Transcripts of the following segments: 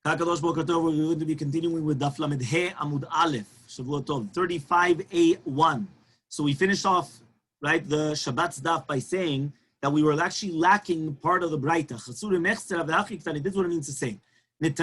Kakadosh Boker Tov, we're going to be continuing with Daf Lamed He Amud Aleph, Shavua Tov, 35a1. So we finished off, right, the Shabbat's Daf by saying that we were actually lacking part of the Braita. This is what it means to say. If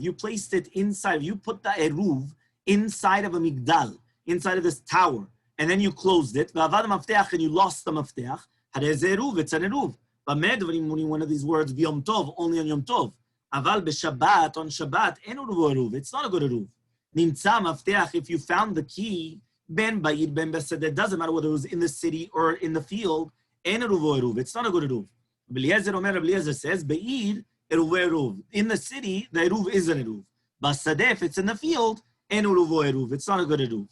you placed it inside, if you put the Eruv inside of a migdal, inside of this tower, and then you closed it, and you lost the Mafteach, it's an Eruv. But one of these words, Yom Tov, only on Yom Tov. Aval b'Shabbat, on Shabbat, en eruv. It's not a good eruv. Nimtza mafteach, if you found the key, ben ba'id, ben b'sadeh, it doesn't matter whether it was in the city or in the field, en eruv. It's not a good eruv. Eliezer says, ba'id, eruv. In the city, the eruv is an eruv. B'sadeh, if it's in the field, en eruv. It's not a good eruv.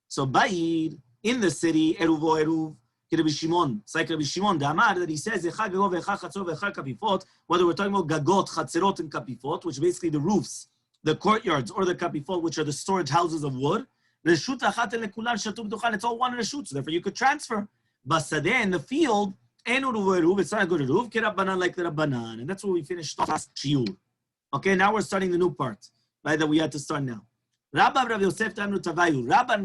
So ba'id, in the city, eruv. Rabbi Shimon, it's like Rabbi Shimon, the Amar, that he says, whether we're talking about gagot, chatzerot, and kapifot, which are basically the roofs, the courtyards, or the kapifot, which are the storage houses of wood, it's all one reshut, so therefore you could transfer. Basadeh, in the field, it's not a good eruv, kirabbanan, like the Rabbanan, and that's where we finished last shiur. Okay, now we're starting the new part, right, that we had to start now. Rabba and Rav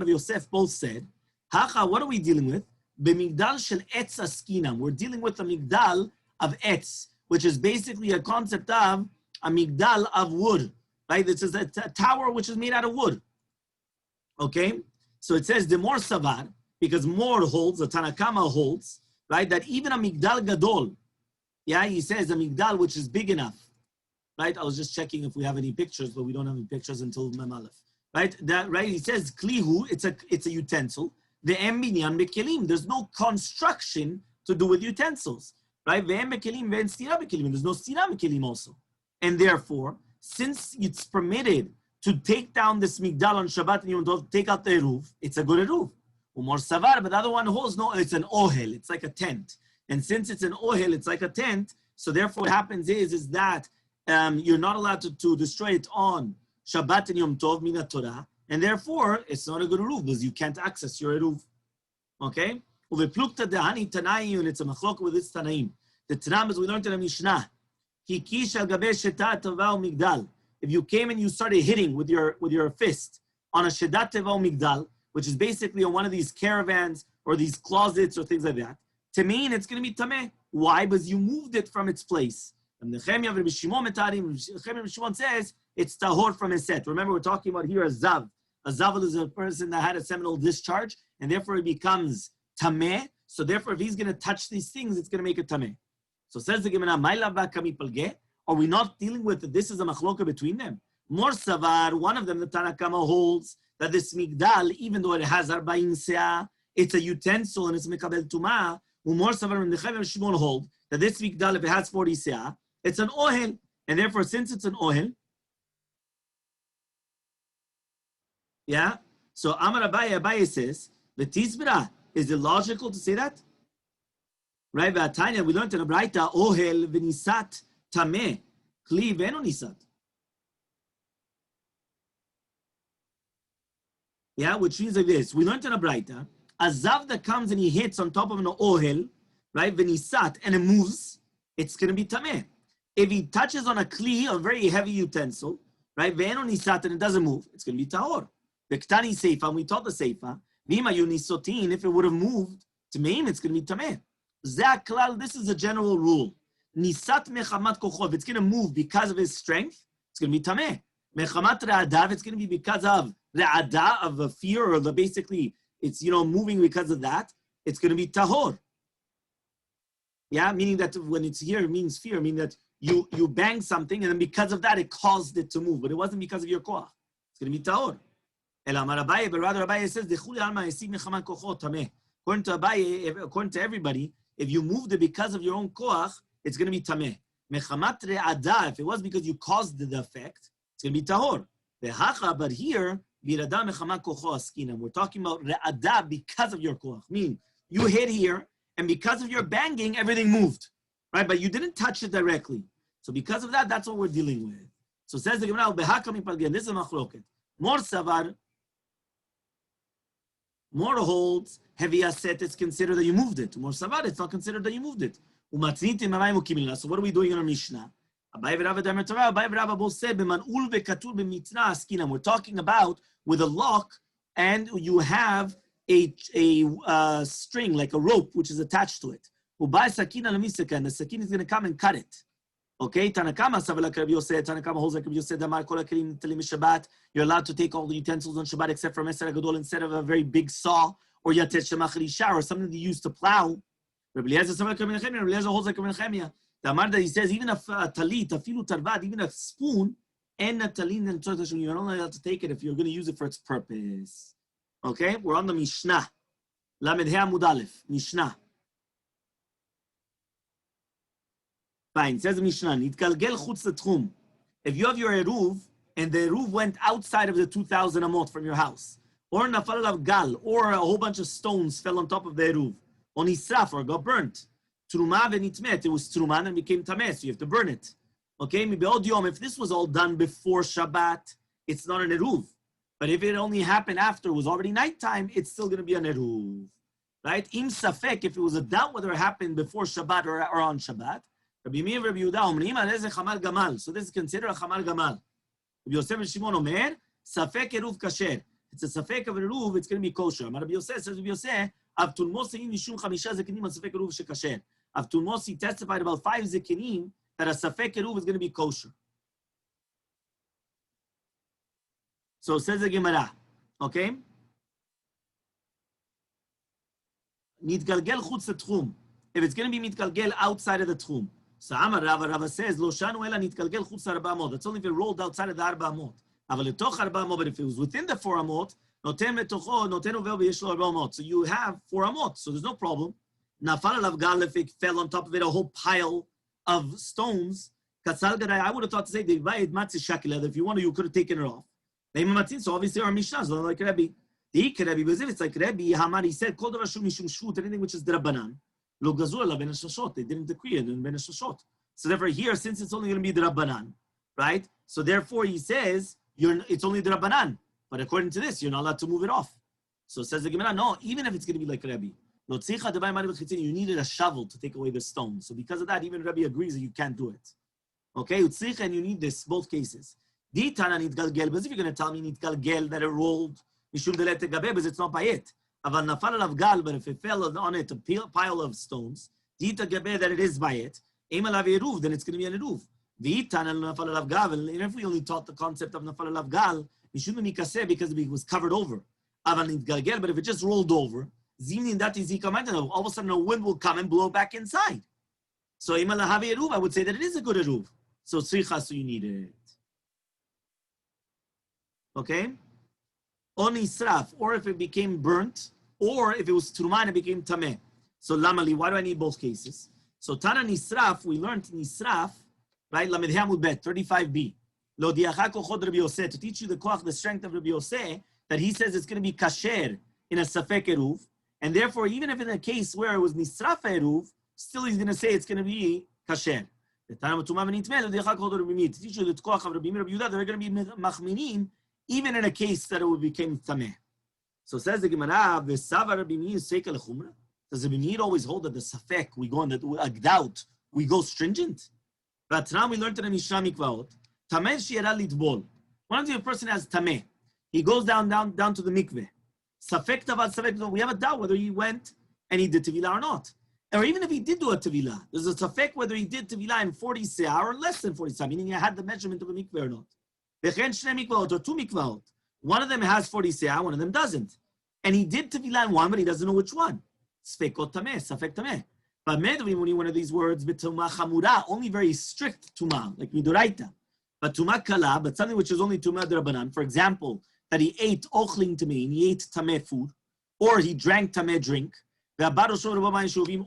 Yosef both said, Hacha, what are we dealing with? B'migdal shel etz askinam. We're dealing with a migdal of etz, which is basically a concept of a migdal of wood, right? This is a tower which is made out of wood. Okay? So it says the more savar, because more holds, the Tanakama holds, right? That even a migdal gadol, yeah, he says a migdal which is big enough, right? I was just checking if we have any pictures, but we don't have any pictures until Mem Aleph, right? That, right? He says klihu, it's a utensil. The binyan bekelim. There's no construction to do with utensils, right? There's no stira bekelim also, and therefore, since it's permitted to take down this migdal on Shabbat and Yom Tov, take out the eruv, it's a good eruv. Umar savar, but the other one holds no. It's an ohel. It's like a tent, and since it's an ohel, it's like a tent. So therefore, what happens is that you're not allowed to destroy it on Shabbat and Yom Tov mina Torah. And therefore, it's not a good eruv because you can't access your eruv. Okay? Uveplukta dehani tanayim, and it's a machlok with its tanaim. The tanam, as we learned in the Mishnah, hikish al gabe shetat tevah migdal. If you came and you started hitting with your fist on a shedat tevah migdal, which is basically on one of these caravans or these closets or things like that, to mean it's going to be tameh. Why? Because you moved it from its place. And the Nechemia of Rabbi Shimon says it's tahor from his set. Remember, we're talking about here a zav. A zaval is a person that had a seminal discharge, and therefore it becomes tameh. So therefore, if he's going to touch these things, it's going to make it tameh. So says the Gemara, are we not dealing with it? This is a machloka between them. More savar, one of them, the Tanakama holds that this migdal, even though it has arba'in seah, it's a utensil and it's mekabel tumah. More savar, and the Nechemia Shimon hold that this migdal, if it has 40 seah, it's an ohel, and therefore, since it's an ohel, yeah. So Amar Abaye says, the Tizbira, is it logical to say that? Right? V'atanya, we learned in a Braita, ohel v'nisat tameh, kli v'eno nisat. Yeah, which means like this. We learned in a Braita, a zav that comes and he hits on top of an ohel, right? V'nisat, and it moves, it's going to be tameh. If he touches on a kli, a very heavy utensil, right? V'eno nisat, and it doesn't move, it's going to be tahor. The Ktani Seifa, and we taught the Seifa, Vima Yunisotin, if it would have moved to Meim, it's going to be Tameh. Zaklal, this is a general rule. Nisat Mechamat Kochov, it's going to move because of his strength, it's going to be Tameh. Mechamat Re'adav, it's going to be because of Re'ada, of the fear, or the basically, it's, moving because of that, it's going to be Tahor. Yeah, meaning that when it's here, it means fear, meaning that you bang something, and then because of that, it caused it to move, but it wasn't because of your koach. It's going to be Tahor. But rather Abaye says, according to Abaye, according to everybody, if you moved it because of your own koach, it's going to be tameh. Mechamat re'ada, if it was because you caused the effect, it's going to be tahor. But here, we're talking about re'ada because of your koach. Meaning, you hit here, and because of your banging, everything moved. Right? But you didn't touch it directly. So because of that, that's what we're dealing with. So says the Gemara, this is a machloket. More savar, more holds, heavy asset, it's considered that you moved it. More savar, it's not considered that you moved it. So what are we doing in our Mishnah? Abaye v'Rava d'Amar Torah, Abaye v'Rava both said, "B'man'ul v'katul b'mitna askinam." We're talking about with a lock, and you have a string, like a rope, which is attached to it. Ubai sakina l'misaka, and the sakin is going to come and cut it. Okay, Tanakama Savala Rabbi Yosef, Tanakama holds like Rabbi Yosef, Damar Kol HaKelim Nitalim Shabbat. You're allowed to take all the utensils on Shabbat except for Meser HaGadol instead of a very big saw or Yatet Shemach Risha or something they use to plow. Rabbi Eliezer Savala Rabbi Nechemia, Rabbi Eliezer holds like Rabbi Nechemia. The Amar that he says even a talit, a filu tarvad, even a spoon, and a talin and tzorah, you're only allowed to take it if you're going to use it for its purpose. Okay, we're on the Mishnah. Lamed He Amud Aleph, Mishnah. Fine, says the Mishnah, Nitgalgel chutz letchum. If you have your eruv, and the eruv went outside of the 2,000 amot from your house, or nafal alav gal, or a whole bunch of stones fell on top of the eruv, or nisraf, or got burnt, truma v'nitmet, it was truman and became tameh, so you have to burn it. Okay, mibeod yom, if this was all done before Shabbat, it's not an eruv. But if it only happened after, it was already nighttime, it's still going to be an eruv. Right? Im safek, if it was a doubt whether it happened before Shabbat or on Shabbat, Rabbi Meir Rabbi Yehuda omrim aleze chamar gamal. So this is considered a chamar gamal. Rabbi Yosef and Shimon omer safek eruv kasher. It's a safek of eruv. It's going to be kosher. Rabbi Yosef says Rabbi Yosef avtul mosi in mishum chamisha zekenim a safek eruv shekasher. Avtul mosi testified about 5 zekenim that a safek eruv is going to be kosher. So it says the Gemara. Okay. Nitgalgel chutz letchum. If it's going to be mitgalgel outside of the tchum. So Amar Rava says, Lo shanu ela nitgalgel chutz arba amot. That's only if it rolled outside of the arba amot. Aval letoch arba amot, but if it was within the 4 amot, noten letocho, noten ovel v'yesh lo arba amot. So you have 4 amot, so there's no problem. Nafal alav gal, if it fell on top of it, a whole pile of stones. Katzal gadai, I would have thought to say, if you wanted, you could have taken it off. So obviously our Mishnah is like Rabbi. Because if it's like Rabbi, Hamar, he said, Kol davar shu mishum shvut, anything which is drabanan. Lo gazur la ben hashashot. They didn't decree it in ben hashashot. So therefore here, since it's only going to be drabanan, right? So therefore he says, it's only drabanan. But according to this, you're not allowed to move it off. So says the Gemara, no, even if it's going to be like Rabbi, you needed a shovel to take away the stone. So because of that, even Rabbi agrees that you can't do it. Okay, and you need this, both cases. But if you're going to tell me nitgalgel that it rolled, because it's not by it. But if it fell on it, a pile of stones, that it is by it, then it's going to be an eruv. And if we only taught the concept of nafal alav gal, because it was covered over. But if it just rolled over, all of a sudden a wind will come and blow back inside. So I would say that it is a good eruv. So you need it. Okay? On israf, or if it became burnt, or if it was truma and it became tameh. So lamali, why do I need both cases? So tana nisraf, we learned nisraf, right? Lamed Hamud Bet, 35b. Lo diacha kochod Rabbi Yosef, to teach you the koach, the strength of Rabbi Yosef, that he says it's going to be kasher in a safek eruv, and therefore even if in a case where it was nisraf eruv, still he's going to say it's going to be kasher. The tana matuma v'nitmeh, lo diacha kochod Rabbi Meir, to teach you the koach of Rabbi Meir, Rabbi Yehuda, they're going to be machminim, even in a case that it would become tameh. So says the Gemara, "V'sava Rabbi Meir seika lechumra." Does Rabbi Meir always hold that the safek we go on a doubt we go stringent? But now we learned in the Mishnah Mikvaot, tameh she'era litbol. One of the person has tameh, he goes down to the mikveh. Safek tavad safek. We have a doubt whether he went and he did tevilah or not, or even if he did do a tevilah, there's a safek whether he did tevilah in 40 seah or less than 40 seah, meaning he had the measurement of a mikveh or not. Or 2 mikvaot. One of them has 40 seah, one of them doesn't. And he did tevilah in one, but he doesn't know which one. Sfekot tameh, safek tameh. But meduvim, when you one of these words, b'tumah chamura, only very strict tumah, like midoraita. But tumah kala, but something which is only tumah drabanan. For example, that he ate ochling tameh, he ate tameh food, or he drank tameh drink,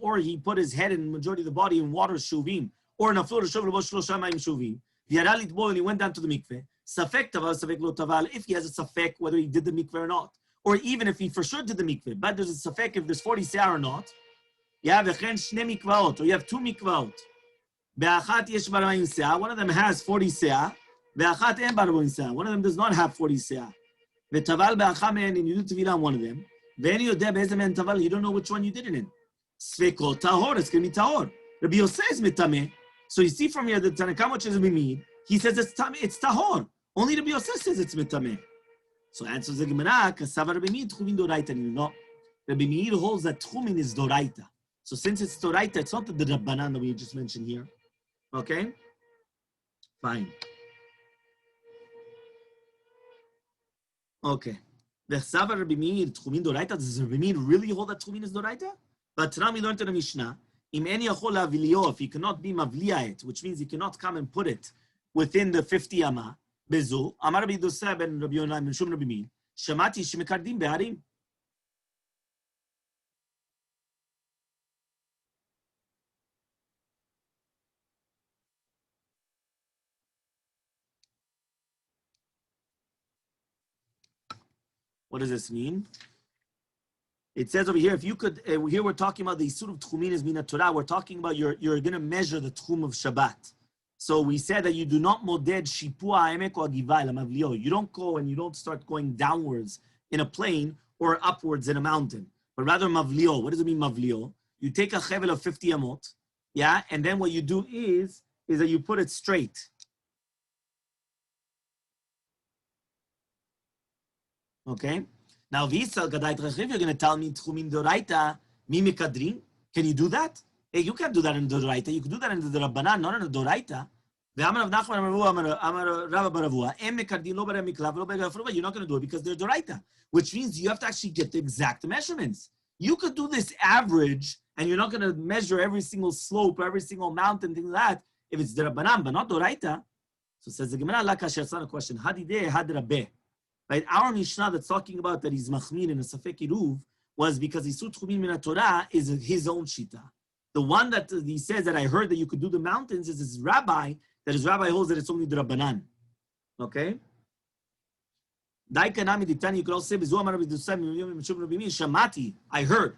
or he put his head and majority of the body in water shuvim, or naflu shlosha mayim shuvim. And he went down to the mikveh. Safek taval, safek lo taval, if he has a safek whether he did the mikveh or not. Or even if he for sure did the mikveh, but there's a safek if there's 40 seah or not. You have shne mikvaot, or you have 2 mikvaot. Be'achat yesh barbaim seah, one of them has 40 seah. Be'achat en barbaim seah, one of them does not have 40 seah. Ve'taval be'acham en, and you do tevilah on one of them. Ve'en yodeh be'ezem en taval, you don't know which one you did it in. Sfekot tahor, it's going to be tahor. Rabbi Yosef is mitameh. So you see from here that Tanakam, which is Bimid, he says it's tahor. Only Rabbi Yosef says it's mitameh. So answers the Gemara, Kasavar Rabbi Meir Tchumin Doraita. No, Rabbi Meir holds that Tchumin is Doraita. So since it's Doraita, it's not the Rabbanan that we just mentioned here. Okay? Fine. Okay. The Kasavar Rabbi Meir Tchumin Doraita. Does Rabbi Meir really hold that Tchumin is Doraita? But now we learned in the Mishnah, if he cannot be mavliya, which means he cannot come and put it within the 50 amah, bezu, Amar Rabbi Dosa ben Rabbi Yonai ben Shum Rabbi Meir, Shamati shemekardim be'arim. What does this mean? It says over here, if you could, here we're talking about the Isur of Tchumin is Mina Torah. We're talking about you're going to measure the Tchum of Shabbat. So we said that you do not moded Shipua Ha'emek or Agivai Lamavlio. You don't go and you don't start going downwards in a plain or upwards in a mountain, but rather Mavlio. What does it mean, Mavlio? You take a chevel of 50 amot, yeah, and then what you do is that you put it straight. Okay? Now, Visa Gadait Rechiv, you're going to tell me Tchumin Doraita, Mi Mikadrin. Can you do that? Hey, you can't do that in the Doraita. You can do that in the Rabbanan, not in the Doraita. You're not going to do it because they're Doraita, which means you have to actually get the exact measurements. You could do this average, and you're not going to measure every single slope, every single mountain, things like that, if it's the Rabbanan, but not Doraita. So it says the Gemara, a question. Hadideh had Rabbeh. Right? Our Mishnah that's talking about that he's machmir in a Safek Eruv was because Isur Tchumin Min Torah is his own shita. The one that he says that I heard that you could do the mountains is his rabbi, that his rabbi holds that it's only the Rabbanan. Okay? Daikanami Ditani, you could also say, Shamati, I heard.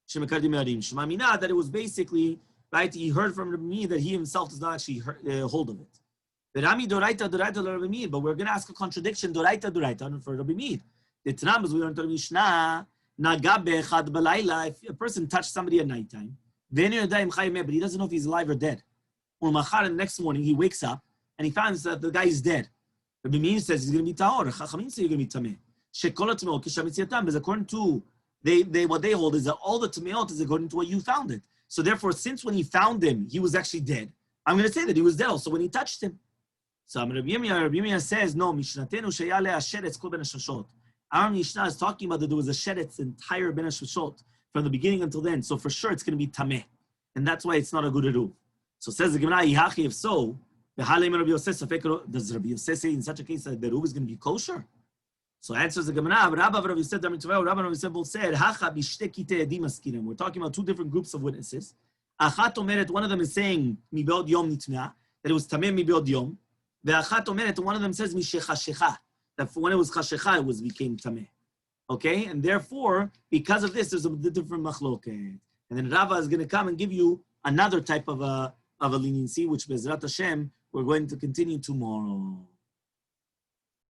Shemamina, that it was basically, right, he heard from me that he himself does not actually hold of it. But we're going to ask a contradiction, Doraita for Rabbi Meir. The Tanam is we learned in the Mishnah, if a person touched somebody at nighttime, but he doesn't know if he's alive or dead. Or the next morning he wakes up and he finds that the guy is dead. Rabbi Meir says he's going to be tahor. Chachamim say you're going to be tameh. Because according to what they hold is that all the tameot is according to what you found it. So therefore, since when he found him, he was actually dead, I'm going to say that he was dead also when he touched him. So Rabbi Yirmiyah says, no, Mishnatenu sheyale hasheretz kol ben hashashot. Our Mishnah is talking about that there was a sheretz entire ben hashashot from the beginning until then. So for sure it's going to be tameh. And that's why it's not a good eruv. So says the Gemara, Yihachi, if so, does Rabbi Yosef say in such a case that the eruv is going to be kosher? So answers the Gemara, Rabbi Yosef both said, we're talking about two different groups of witnesses. One of them is saying, that it was tameh mibeod yom. One of them says, that when it was chashecha, it became tameh. Okay? And therefore, because of this, there's a different machloket. And then Rava is going to come and give you another type of a leniency, which Bezrat Hashem, we're going to continue tomorrow.